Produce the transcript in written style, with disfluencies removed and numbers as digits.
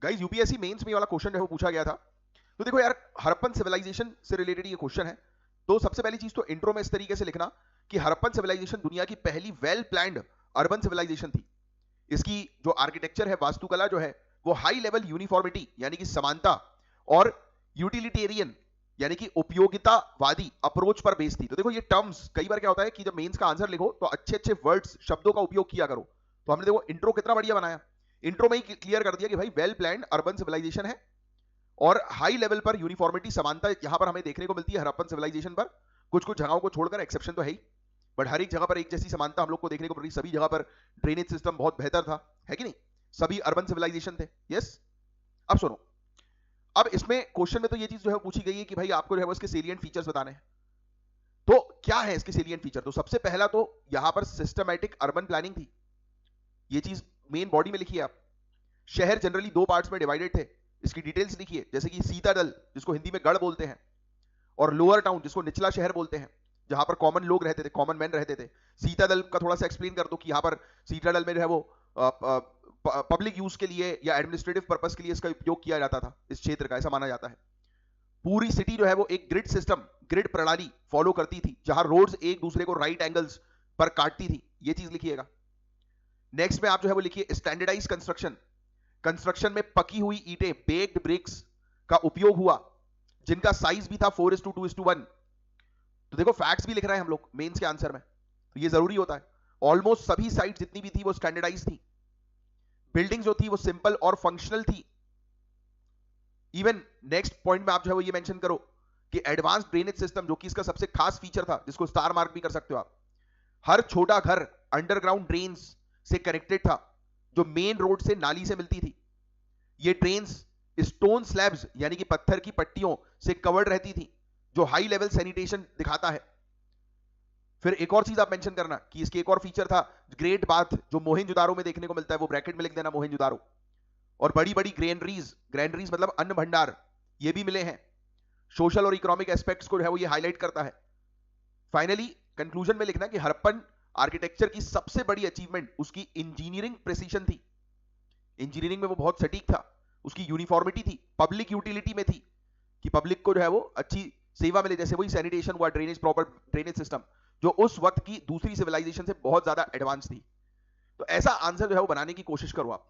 Guys UPSC mains में ये वाला क्वेश्चन है वो पूछा गया था। तो देखो यार, हड़प्पन सिविलाइजेशन से रिलेटेड ये क्वेश्चन है। तो सबसे पहली चीज तो इंट्रो में इस तरीके से लिखना कि हड़प्पन सिविलाइजेशन दुनिया की पहली वेल प्लान्ड अर्बन सिविलाइजेशन थी। इसकी जो आर्किटेक्चर है, वास्तुकला जो है, वो हाई लेवल यूनिफॉर्मिटी यानी कि समानता और यूटिलिटेरियन यानी कि उपयोगितावादी अप्रोच पर बेस्ड थी। तो देखो ये टर्म्स, कई बार क्या होता है कि जब मेंस का आंसर लिखो तो अच्छे अच्छे वर्ड्स, शब्दों का उपयोग किया करो। तो हमने देखो इंट्रो कितना बढ़िया बनाया, इंट्रो में ही क्लियर कर दिया कि भाई वेल प्लान्ड अर्बन सिविलाइजेशन है और हाई लेवल पर यूनिफॉर्मिटी, समानता यहां पर हमें देखने को मिलती है हड़प्पन सिविलाइजेशन पर। कुछ कुछ जगहों को छोड़कर, एक्सेप्शन तो है ही, बट हर एक जगह पर एक जैसी समानता हम लोग को देखने को मिल रही। सभी जगह पर ड्रेनेज सिस्टम बहुत बेहतर था, है कि नहीं? सभी अर्बन सिविलाइजेशन थे। यस। अब सुनो, अब इसमें क्वेश्चन में तो ये चीज जो है पूछी गई है कि भाई आपको जो है वो इसके सेलिएंट फीचर्स बताने हैं। तो क्या है इसके सेलिएंट फीचर? तो सबसे पहला तो यहां पर सिस्टमैटिक अर्बन प्लानिंग थी। ये चीज मेन बॉडी में लिखिए आप। शहर जनरली दो पार्ट्स में डिवाइडेड थे। इसकी डिटेल्स लिखिए, जैसे कि सीतादल जिसको हिंदी में गढ़ बोलते हैं, और लोअर टाउन जिसको निचला शहर बोलते हैं, जहां पर कॉमन लोग रहते थे, कॉमन मैन रहते थे। सीतादल का थोड़ा सा एक्सप्लेन कर दो कि यहां पर सीतादल में जो है वो पब्लिक यूज के लिए या एडमिनिस्ट्रेटिव पर्पस के लिए इसका उपयोग किया जाता था, इस क्षेत्र का, ऐसा माना जाता है। पूरी सिटी जो है वो एक ग्रिड सिस्टम, ग्रिड प्रणाली फॉलो करती थी, जहां रोड्स एक दूसरे को राइट एंगल्स पर काटती थी। ये चीज लिखिएगा। नेक्स्ट में आप जो है वो लिखिए स्टैंडर्डाइज कंस्ट्रक्शन। कंस्ट्रक्शन में पकी हुई ईंटें, बेक्ड ब्रिक्स का उपयोग हुआ, जिनका साइज भी था 4:2:1। तो देखो फैक्ट्स भी लिख रहे हैं हम लोग मेंस के आंसर में, तो ये जरूरी होता है। ऑलमोस्ट सभी साइट जितनी भी थी वो स्टैंडर्डाइज थी। बिल्डिंग जो थी वो सिंपल और फंक्शनल थी। इवन नेक्स्ट पॉइंट में आप जो है वो ये मेंशन करो कि एडवांस ड्रेनेज सिस्टम, जो कि इसका सबसे खास फीचर था, जिसको स्टार मार्क भी कर सकते हो आप। हर छोटा घर अंडरग्राउंड ड्रेन्स से कनेक्टेड था, जो मेन रोड से नाली से मिलती थी। ये ड्रेन्स स्टोन स्लैब्स यानी कि पत्थर की पट्टियों से कवर्ड रहती थी, जो हाई लेवल सैनिटेशन दिखाता है। फिर एक और चीज आप मेंशन करना कि इसके एक और फीचर था ग्रेट बाथ, जो मोहनजोदारो में देखने को मिलता है, वो ब्रैकेट में लिख देना मोहनजोदारो। और बड़ी बड़ी ग्रेनरीज, ग्रेनरीज मतलब अन्न भंडार, ये भी मिले हैं। सोशल और इकोनॉमिक एस्पेक्ट्स को जो है वो ये हाईलाइट करता है। फाइनली कंक्लूजन में लिखना कि हड़प्पन आर्किटेक्चर की सबसे बड़ी अचीवमेंट उसकी इंजीनियरिंग प्रिसीजन थी। इंजीनियरिंग में वो बहुत सटीक था, उसकी यूनिफॉर्मिटी थी, पब्लिक यूटिलिटी में थी कि पब्लिक को जो है वो अच्छी सेवा मिले, जैसे वही सैनिटेशन हुआ, ड्रेनेज, प्रॉपर ड्रेनेज सिस्टम, जो उस वक्त की दूसरी सिविलाइजेशन से बहुत ज्यादा एडवांस थी। तो ऐसा आंसर जो है वो बनाने की कोशिश करो आप।